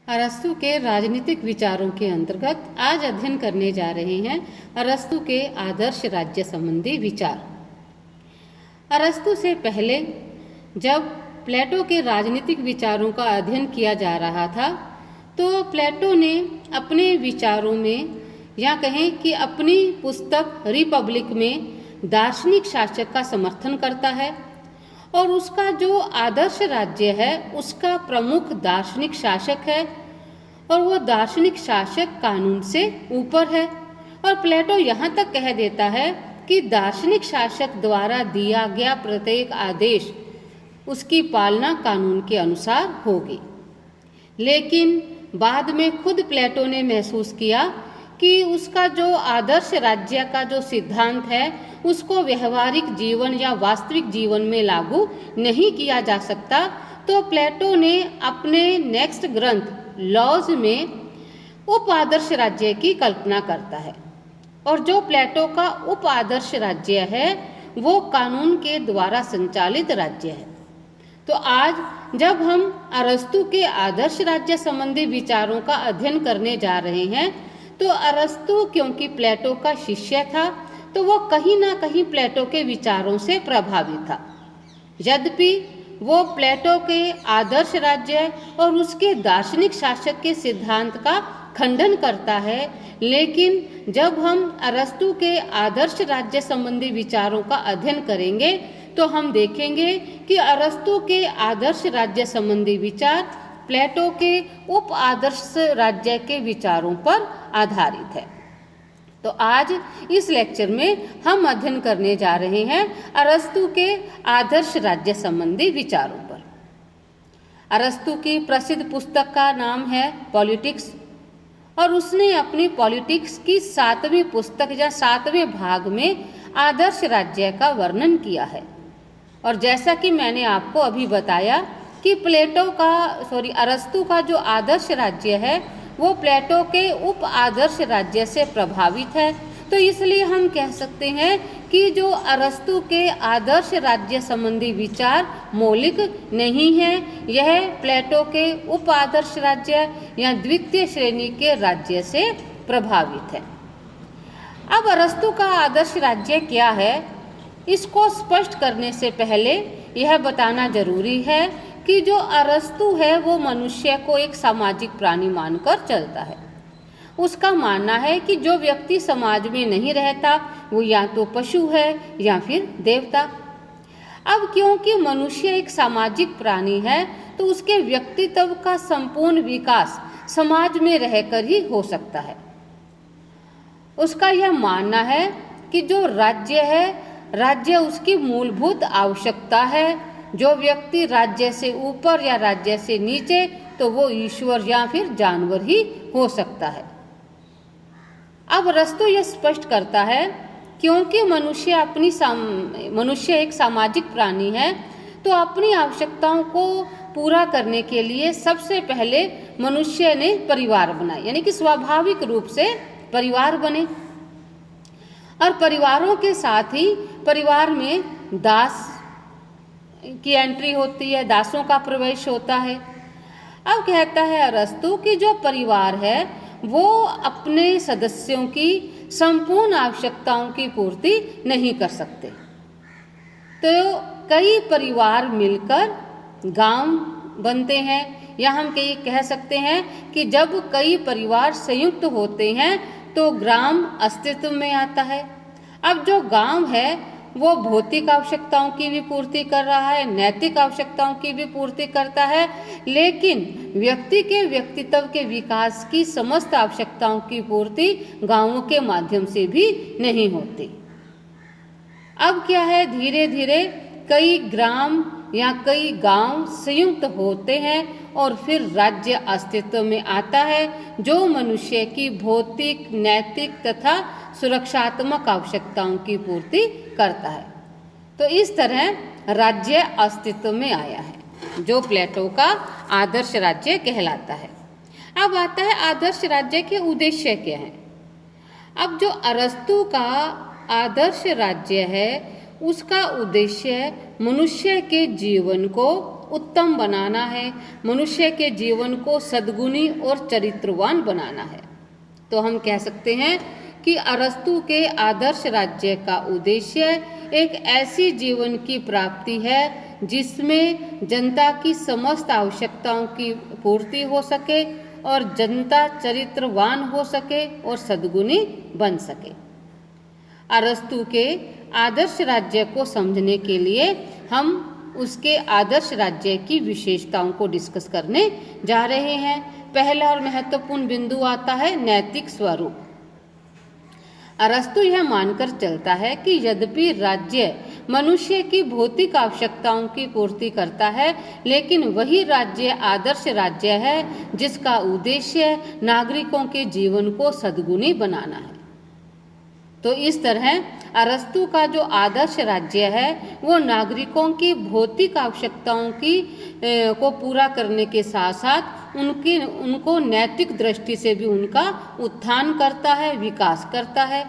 अरस्तु के राजनीतिक विचारों के अंतर्गत आज अध्ययन करने जा रहे हैं अरस्तु के आदर्श राज्य संबंधी विचार। अरस्तु से पहले जब प्लेटो के राजनीतिक विचारों का अध्ययन किया जा रहा था तो प्लेटो ने अपने विचारों में या कहें कि अपनी पुस्तक रिपब्लिक में दार्शनिक शासक का समर्थन करता है और उसका जो आदर्श राज्य है उसका प्रमुख दार्शनिक शासक है और वो दार्शनिक शासक कानून से ऊपर है। और प्लेटो यहाँ तक कह देता है कि दार्शनिक शासक द्वारा दिया गया प्रत्येक आदेश उसकी पालना कानून के अनुसार होगी। लेकिन बाद में खुद प्लेटो ने महसूस किया कि उसका जो आदर्श राज्य का जो सिद्धांत है उसको व्यवहारिक जीवन या वास्तविक जीवन में लागू नहीं किया जा सकता। तो प्लेटो ने अपने नेक्स्ट ग्रंथ लॉज में उप आदर्श राज्य की कल्पना करता है और जो प्लेटो का उप आदर्श राज्य है वो कानून के द्वारा संचालित राज्य है। तो आज जब हम अरस्तु के आदर्श राज्य संबंधी विचारों का अध्ययन करने जा रहे हैं तो अरस्तु क्योंकि प्लेटो का शिष्य था तो वो कहीं ना कहीं प्लेटो के विचारों से प्रभावित था। यद्यपि वो प्लेटो के आदर्श राज्य और उसके दार्शनिक शासक के सिद्धांत का खंडन करता है, लेकिन जब हम अरस्तु के आदर्श राज्य संबंधी विचारों का अध्ययन करेंगे तो हम देखेंगे कि अरस्तु के आदर्श राज्य संबंधी विचार प्लेटो के उप आदर्श राज्य के विचारों पर आधारित है। तो आज इस लेक्चर में हम अध्ययन करने जा रहे हैं अरस्तु के आदर्श राज्य संबंधी विचारों पर। अरस्तु की प्रसिद्ध पुस्तक का नाम है पॉलिटिक्स और उसने अपनी पॉलिटिक्स की 7वीं पुस्तक या 7वें भाग में आदर्श राज्य का वर्णन किया है। और जैसा कि मैंने आपको अभी बताया कि अरस्तु का जो आदर्श राज्य है वो प्लेटो के उप आदर्श राज्य से प्रभावित है। तो इसलिए हम कह सकते हैं कि जो अरस्तु के आदर्श राज्य संबंधी विचार मौलिक नहीं है, यह प्लेटो के उप आदर्श राज्य या द्वितीय श्रेणी के राज्य से प्रभावित है। अब अरस्तु का आदर्श राज्य क्या है, इसको स्पष्ट करने से पहले यह बताना जरूरी है कि जो अरस्तु है वो मनुष्य को एक सामाजिक प्राणी मानकर चलता है। उसका मानना है कि जो व्यक्ति समाज में नहीं रहता वो या तो पशु है या फिर देवता। अब क्योंकि मनुष्य एक सामाजिक प्राणी है तो उसके व्यक्तित्व का संपूर्ण विकास समाज में रहकर ही हो सकता है। उसका यह मानना है कि जो राज्य है, राज्य उसकी मूलभूत आवश्यकता है। जो व्यक्ति राज्य से ऊपर या राज्य से नीचे तो वो ईश्वर या फिर जानवर ही हो सकता है। अब अरस्तु यह स्पष्ट करता है क्योंकि मनुष्य एक सामाजिक प्राणी है तो अपनी आवश्यकताओं को पूरा करने के लिए सबसे पहले मनुष्य ने परिवार बनाए, यानी कि स्वाभाविक रूप से परिवार बने। और परिवारों के साथ ही परिवार में दास की एंट्री होती है, दासों का प्रवेश होता है। अब कहता है अरस्तु कि जो परिवार है वो अपने सदस्यों की संपूर्ण आवश्यकताओं की पूर्ति नहीं कर सकते। तो कई परिवार मिलकर गांव बनते हैं, या हम कह सकते हैं कि जब कई परिवार संयुक्त होते हैं तो ग्राम अस्तित्व में आता है। अब जो गांव है वो भौतिक आवश्यकताओं की भी पूर्ति कर रहा है, नैतिक आवश्यकताओं की भी पूर्ति करता है, लेकिन व्यक्ति के व्यक्तित्व के विकास की समस्त आवश्यकताओं की पूर्ति गांवों के माध्यम से भी नहीं होती। अब क्या है, धीरे धीरे कई ग्राम या कई गांव संयुक्त होते हैं और फिर राज्य अस्तित्व में आता है जो मनुष्य की भौतिक, नैतिक तथा सुरक्षात्मक आवश्यकताओं की पूर्ति करता है। तो इस तरह राज्य अस्तित्व में आया है जो प्लेटो का आदर्श राज्य कहलाता है। अब आता है आदर्श राज्य के उद्देश्य क्या हैं। अब जो अरस्तु का आदर्श राज्य है उसका उद्देश्य मनुष्य के जीवन को उत्तम बनाना है, मनुष्य के जीवन को सद्गुणी और चरित्रवान बनाना है। तो हम कह सकते हैं कि अरस्तु के आदर्श राज्य का उद्देश्य एक ऐसी जीवन की प्राप्ति है जिसमें जनता की समस्त आवश्यकताओं की पूर्ति हो सके और जनता चरित्रवान हो सके और सद्गुणी बन सके। अरस्तु के आदर्श राज्य को समझने के लिए हम उसके आदर्श राज्य की विशेषताओं को डिस्कस करने जा रहे हैं। पहला और महत्वपूर्ण बिंदु आता है नैतिक स्वरूप। अरस्तु यह मानकर चलता है कि यद्यपि राज्य मनुष्य की भौतिक आवश्यकताओं की पूर्ति करता है, लेकिन वही राज्य आदर्श राज्य है जिसका उद्देश्य नागरिकों के जीवन को सद्गुणी बनाना है। तो इस तरह अरस्तु का जो आदर्श राज्य है वो नागरिकों की भौतिक आवश्यकताओं को पूरा करने के साथ साथ उनको नैतिक दृष्टि से भी उनका उत्थान करता है, विकास करता है,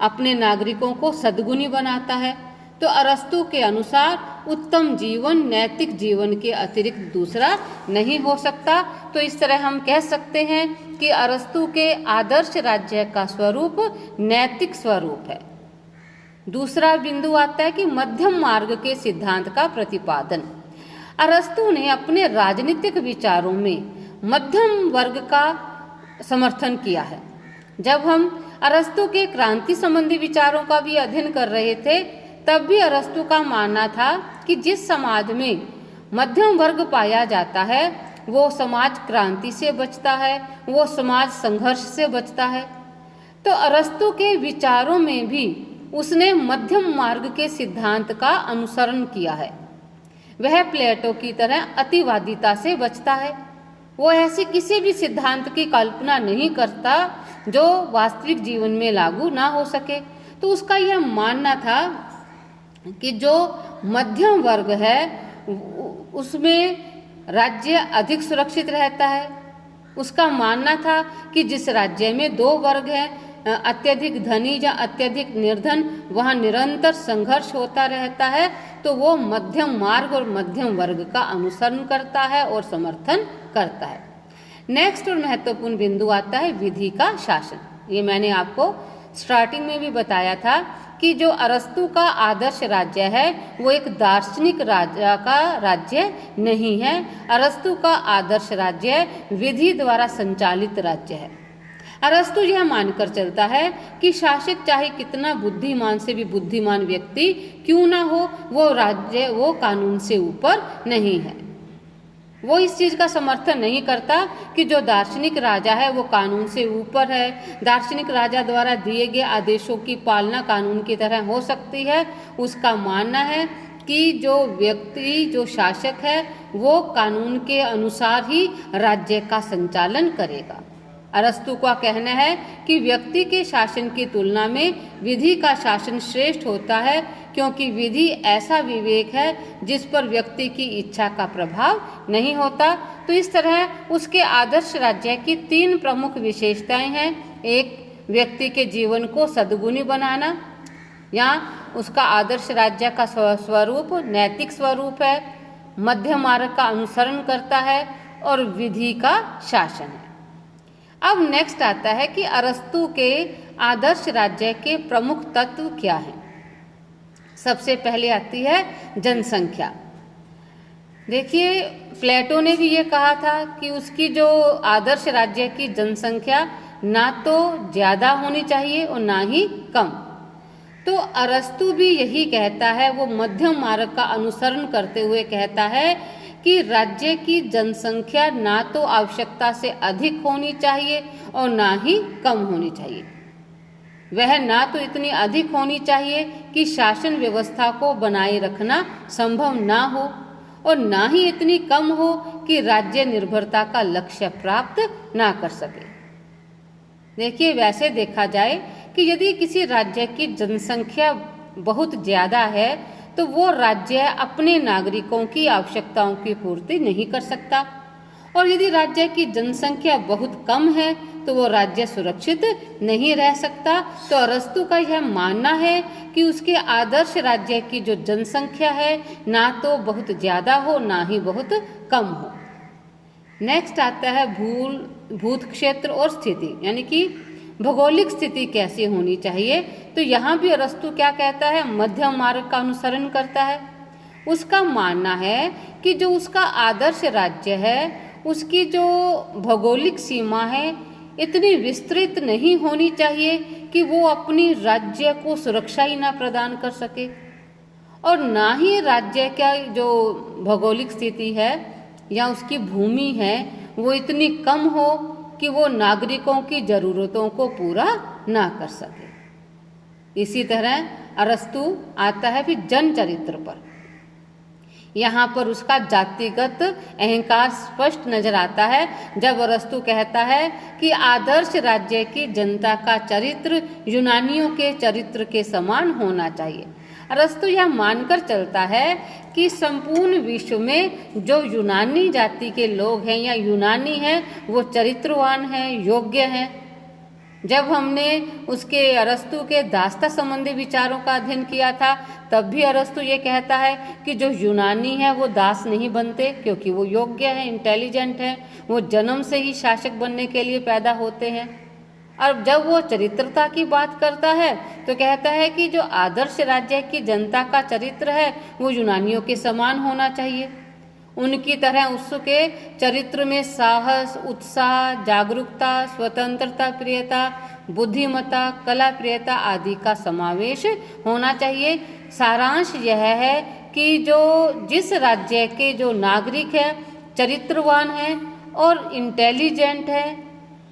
अपने नागरिकों को सद्गुणी बनाता है। तो अरस्तु के अनुसार उत्तम जीवन नैतिक जीवन के अतिरिक्त दूसरा नहीं हो सकता। तो इस तरह हम कह सकते हैं कि अरस्तु के आदर्श राज्य का स्वरूप नैतिक स्वरूप है। दूसरा बिंदु आता है कि मध्यम मार्ग के सिद्धांत का प्रतिपादन। अरस्तु ने अपने राजनीतिक विचारों में मध्यम वर्ग का समर्थन किया है। जब हम अरस्तु के क्रांति संबंधी विचारों का भी अध्ययन कर रहे थे, तब भी अरस्तु का मानना था कि जिस समाज में मध्यम वर्ग पाया जाता है वो समाज क्रांति से बचता है, वो समाज संघर्ष से बचता है। तो अरस्तु के विचारों में भी उसने मध्यम मार्ग के सिद्धांत का अनुसरण किया है। वह प्लेटो की तरह अतिवादिता से बचता है। वो ऐसे किसी भी सिद्धांत की कल्पना नहीं करता जो वास्तविक जीवन में लागू ना हो सके। तो उसका यह मानना था कि जो मध्यम वर्ग है उसमें राज्य अधिक सुरक्षित रहता है। उसका मानना था कि जिस राज्य में दो वर्ग हैं, अत्यधिक धनी या अत्यधिक निर्धन, वहाँ निरंतर संघर्ष होता रहता है। तो वो मध्यम मार्ग और मध्यम वर्ग का अनुसरण करता है और समर्थन करता है। नेक्स्ट और महत्वपूर्ण बिंदु आता है विधि का शासन। ये मैंने आपको स्टार्टिंग में भी बताया था कि जो अरस्तु का आदर्श राज्य है वो एक दार्शनिक राजा का राज्य नहीं है। अरस्तु का आदर्श राज्य विधि द्वारा संचालित राज्य है। अरस्तु यह मानकर चलता है कि शासक चाहे कितना बुद्धिमान से भी बुद्धिमान व्यक्ति क्यों ना हो, वो कानून से ऊपर नहीं है। वो इस चीज का समर्थन नहीं करता कि जो दार्शनिक राजा है वो कानून से ऊपर है। दार्शनिक राजा द्वारा दिए गए आदेशों की पालना कानून की तरह हो सकती है। उसका मानना है कि जो व्यक्ति, जो शासक है, वो कानून के अनुसार ही राज्य का संचालन करेगा। अरस्तु का कहना है कि व्यक्ति के शासन की तुलना में विधि का शासन श्रेष्ठ होता है, क्योंकि विधि ऐसा विवेक है जिस पर व्यक्ति की इच्छा का प्रभाव नहीं होता। तो इस तरह उसके आदर्श राज्य की तीन प्रमुख विशेषताएं हैं। एक, व्यक्ति के जीवन को सद्गुणी बनाना, या उसका आदर्श राज्य का स्वरूप नैतिक स्वरूप है, मध्य मार्ग का अनुसरण करता है और विधि का शासन है। अब नेक्स्ट आता है कि अरस्तु के आदर्श राज्य के प्रमुख तत्व क्या हैं। सबसे पहले आती है जनसंख्या। देखिए, प्लेटो ने भी ये कहा था कि उसकी जो आदर्श राज्य की जनसंख्या ना तो ज़्यादा होनी चाहिए और ना ही कम। तो अरस्तु भी यही कहता है, वो मध्यम मार्ग का अनुसरण करते हुए कहता है कि राज्य की जनसंख्या ना तो आवश्यकता से अधिक होनी चाहिए और ना ही कम होनी चाहिए। वह ना तो इतनी अधिक होनी चाहिए कि शासन व्यवस्था को बनाए रखना संभव ना हो, और ना ही इतनी कम हो कि राज्य निर्भरता का लक्ष्य प्राप्त ना कर सके। देखिए, वैसे देखा जाए कि यदि किसी राज्य की जनसंख्या बहुत ज़्यादा है तो वो राज्य अपने नागरिकों की आवश्यकताओं की पूर्ति नहीं कर सकता, और यदि राज्य की जनसंख्या बहुत कम है तो वो राज्य सुरक्षित नहीं रह सकता। तो अरस्तु का यह मानना है कि उसके आदर्श राज्य की जो जनसंख्या है ना तो बहुत ज़्यादा हो ना ही बहुत कम हो। नेक्स्ट आता है भूत क्षेत्र और स्थिति, यानी कि भौगोलिक स्थिति कैसी होनी चाहिए। तो यहाँ भी अरस्तु क्या कहता है, मध्यम मार्ग का अनुसरण करता है। उसका मानना है कि जो उसका आदर्श राज्य है उसकी जो भौगोलिक सीमा है इतनी विस्तृत नहीं होनी चाहिए कि वो अपनी राज्य को सुरक्षा ही ना प्रदान कर सके, और ना ही राज्य का जो भौगोलिक स्थिति है या उसकी भूमि है वो इतनी कम हो कि वो नागरिकों की ज़रूरतों को पूरा ना कर सके। इसी तरह अरस्तु आता है फिर जन चरित्र पर। यहाँ पर उसका जातिगत अहंकार स्पष्ट नजर आता है जब अरस्तु कहता है कि आदर्श राज्य की जनता का चरित्र यूनानियों के चरित्र के समान होना चाहिए। अरस्तु यह मानकर चलता है कि संपूर्ण विश्व में जो यूनानी जाति के लोग हैं या यूनानी हैं वो चरित्रवान हैं, योग्य हैं। जब हमने उसके अरस्तु के दास्ता संबंधी विचारों का अध्ययन किया था तब भी अरस्तु ये कहता है कि जो यूनानी है वो दास नहीं बनते क्योंकि वो योग्य हैं, इंटेलिजेंट हैं, वो जन्म से ही शासक बनने के लिए पैदा होते हैं। और जब वो चरित्रता की बात करता है तो कहता है कि जो आदर्श राज्य की जनता का चरित्र है वो यूनानियों के समान होना चाहिए। उनकी तरह उसके चरित्र में साहस, उत्साह, जागरूकता, स्वतंत्रता प्रियता, बुद्धिमत्ता, कला प्रियता आदि का समावेश होना चाहिए। सारांश यह है कि जिस राज्य के जो नागरिक है चरित्रवान है और इंटेलिजेंट है,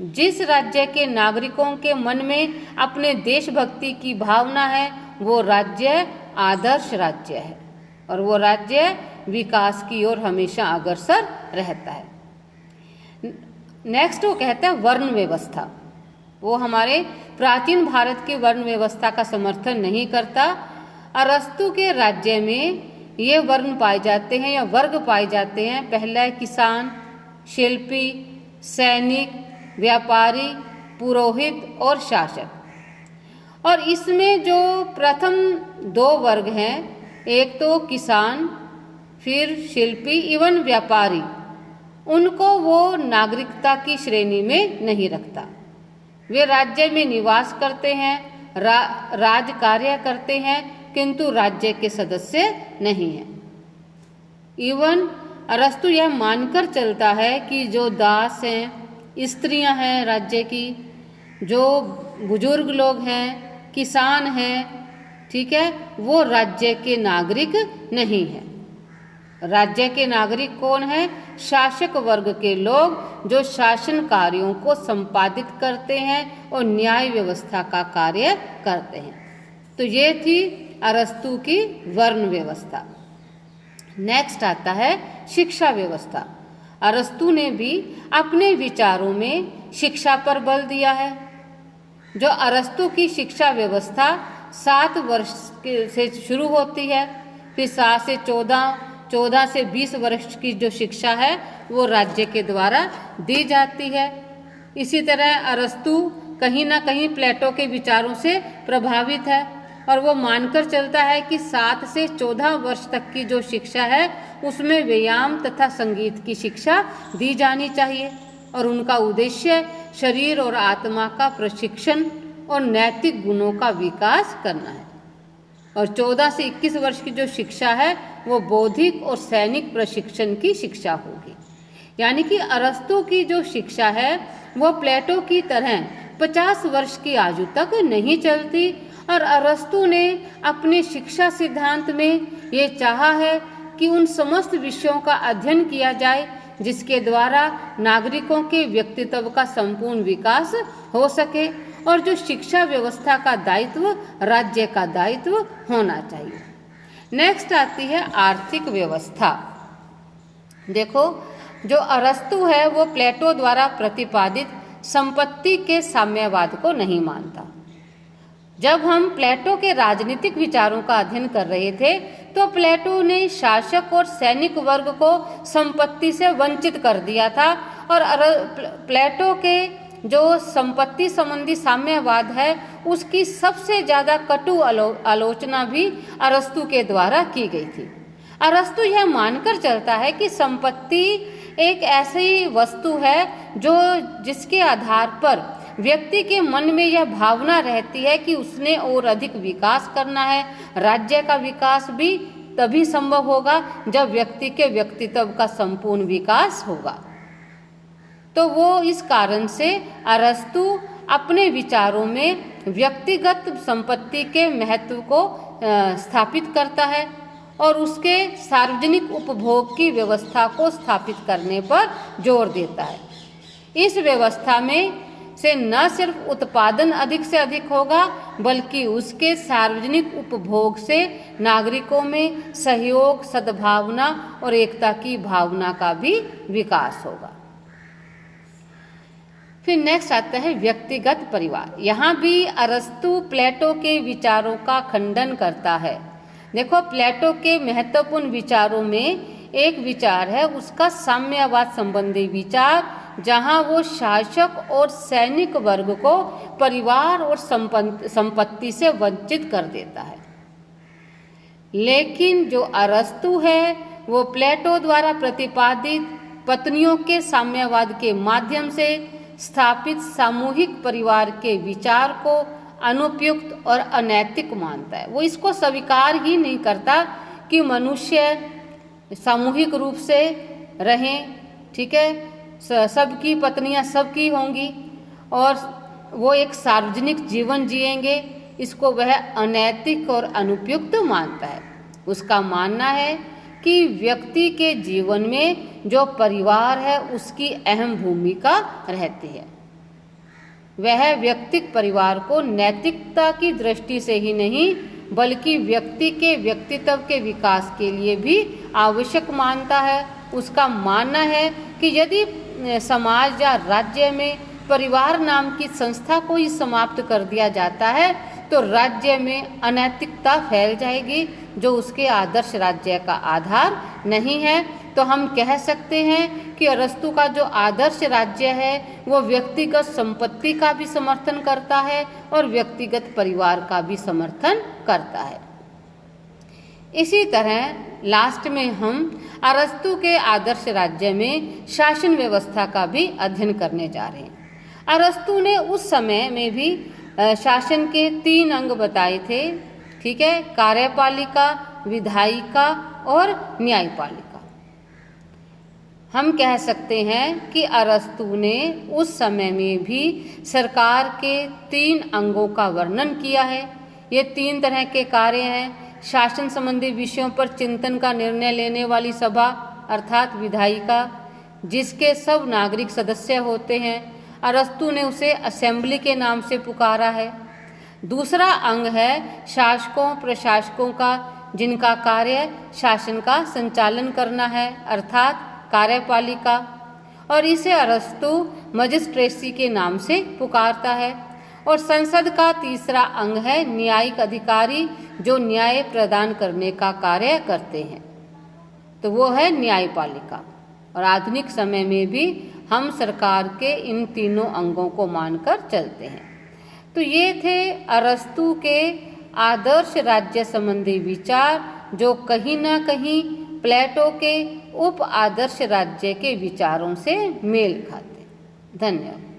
जिस राज्य के नागरिकों के मन में अपने देशभक्ति की भावना है वो राज्य आदर्श राज्य है और वो राज्य विकास की ओर हमेशा अग्रसर रहता है। नेक्स्ट वो कहता है वर्ण व्यवस्था। वो हमारे प्राचीन भारत की वर्ण व्यवस्था का समर्थन नहीं करता। अरस्तु के राज्य में ये वर्ण पाए जाते हैं या वर्ग पाए जाते हैं। पहला है किसान, शिल्पी, सैनिक, व्यापारी, पुरोहित और शासक। और इसमें जो प्रथम दो वर्ग हैं, एक तो किसान, फिर शिल्पी एवं व्यापारी, उनको वो नागरिकता की श्रेणी में नहीं रखता। वे राज्य में निवास करते हैं, राज कार्य करते हैं किंतु राज्य के सदस्य नहीं हैं। इवन अरस्तु यह मानकर चलता है कि जो दास हैं, स्त्रियां हैं राज्य की, जो बुजुर्ग लोग हैं, किसान हैं, ठीक है, वो राज्य के नागरिक नहीं हैं। राज्य के नागरिक कौन है? शासक वर्ग के लोग जो शासन कार्यों को संपादित करते हैं और न्याय व्यवस्था का कार्य करते हैं। तो ये थी अरस्तु की वर्ण व्यवस्था। नेक्स्ट आता है शिक्षा व्यवस्था। अरस्तु ने भी अपने विचारों में शिक्षा पर बल दिया है। जो अरस्तु की शिक्षा व्यवस्था 7 वर्ष से शुरू होती है, फिर 7 से 14 से 20 वर्ष की जो शिक्षा है वो राज्य के द्वारा दी जाती है। इसी तरह अरस्तु कहीं ना कहीं प्लेटो के विचारों से प्रभावित है और वो मानकर चलता है कि 7 से 14 वर्ष तक की जो शिक्षा है उसमें व्यायाम तथा संगीत की शिक्षा दी जानी चाहिए और उनका उद्देश्य शरीर और आत्मा का प्रशिक्षण और नैतिक गुणों का विकास करना है। और 14 से 21 वर्ष की जो शिक्षा है वो बौद्धिक और सैनिक प्रशिक्षण की शिक्षा होगी। यानी कि अरस्तु की जो शिक्षा है वो प्लेटो की तरह 50 वर्ष की आयु तक नहीं चलती और अरस्तु ने अपने शिक्षा सिद्धांत में ये चाहा है कि उन समस्त विषयों का अध्ययन किया जाए जिसके द्वारा नागरिकों के व्यक्तित्व का संपूर्ण विकास हो सके और जो शिक्षा व्यवस्था का दायित्व राज्य का दायित्व होना चाहिए। नेक्स्ट आती है आर्थिक व्यवस्था। देखो, जो अरस्तु है वो प्लेटो द्वारा प्रतिपादित संपत्ति के साम्यवाद को नहीं मानता। जब हम प्लेटो के राजनीतिक विचारों का अध्ययन कर रहे थे तो प्लेटो ने शासक और सैनिक वर्ग को संपत्ति से वंचित कर दिया था और प्लेटो के जो संपत्ति संबंधी साम्यवाद है उसकी सबसे ज़्यादा कटु आलोचना भी अरस्तु के द्वारा की गई थी। अरस्तु यह मानकर चलता है कि संपत्ति एक ऐसी वस्तु है जिसके आधार पर व्यक्ति के मन में यह भावना रहती है कि उसने और अधिक विकास करना है। राज्य का विकास भी तभी संभव होगा जब व्यक्ति के व्यक्तित्व का संपूर्ण विकास होगा। तो वो इस कारण से अरस्तु अपने विचारों में व्यक्तिगत संपत्ति के महत्व को स्थापित करता है और उसके सार्वजनिक उपभोग की व्यवस्था को स्थापित करने पर जोर देता है। इस व्यवस्था में से न सिर्फ उत्पादन अधिक से अधिक होगा बल्कि उसके सार्वजनिक उपभोग से नागरिकों में सहयोग, सद्भावना और एकता की भावना का भी विकास होगा। फिर नेक्स्ट आता है व्यक्तिगत परिवार। यहाँ भी अरस्तु प्लेटो के विचारों का खंडन करता है। देखो, प्लेटो के महत्वपूर्ण विचारों में एक विचार है उसका साम्यवाद संबंधी विचार, जहाँ वो शासक और सैनिक वर्ग को परिवार और संपत्ति से वंचित कर देता है। लेकिन जो अरस्तु है वो प्लेटो द्वारा प्रतिपादित पत्नियों के साम्यवाद के माध्यम से स्थापित सामूहिक परिवार के विचार को अनुपयुक्त और अनैतिक मानता है। वो इसको स्वीकार ही नहीं करता कि मनुष्य सामूहिक रूप से रहें, ठीक है, सबकी पत्नियां सबकी होंगी और वो एक सार्वजनिक जीवन जिएंगे। इसको वह अनैतिक और अनुपयुक्त मानता है। उसका मानना है कि व्यक्ति के जीवन में जो परिवार है उसकी अहम भूमिका रहती है। वह व्यक्तिगत परिवार को नैतिकता की दृष्टि से ही नहीं बल्कि व्यक्ति के व्यक्तित्व के विकास के लिए भी आवश्यक मानता है। उसका मानना है कि यदि समाज या राज्य में परिवार नाम की संस्था को ही समाप्त कर दिया जाता है तो राज्य में अनैतिकता फैल जाएगी जो उसके आदर्श राज्य का आधार नहीं है। तो हम कह सकते हैं कि अरस्तु का जो आदर्श राज्य है वो व्यक्तिगत संपत्ति का भी समर्थन करता है और व्यक्तिगत परिवार का भी समर्थन करता है। इसी तरह लास्ट में हम अरस्तु के आदर्श राज्य में शासन व्यवस्था का भी अध्ययन करने जा रहे हैं। अरस्तु ने उस समय में भी शासन के 3 अंग बताए थे, ठीक है, कार्यपालिका, विधायिका और न्यायपालिका। हम कह सकते हैं कि अरस्तु ने उस समय में भी सरकार के 3 अंगों का वर्णन किया है। ये 3 तरह के कार्य हैं। शासन संबंधी विषयों पर चिंतन का निर्णय लेने वाली सभा अर्थात विधायिका, जिसके सब नागरिक सदस्य होते हैं। अरस्तु ने उसे असेंबली के नाम से पुकारा है। दूसरा अंग है शासकों प्रशासकों का, जिनका कार्य शासन का संचालन करना है अर्थात कार्यपालिका, और इसे अरस्तु मजिस्ट्रेसी के नाम से पुकारता है। और संसद का तीसरा अंग है न्यायिक अधिकारी, जो न्याय प्रदान करने का कार्य करते हैं, तो वो है न्यायपालिका। और आधुनिक समय में भी हम सरकार के इन तीनों अंगों को मानकर चलते हैं। तो ये थे अरस्तु के आदर्श राज्य संबंधी विचार, जो कहीं ना कहीं प्लेटो के उप आदर्श राज्य के विचारों से मेल खाते। धन्यवाद।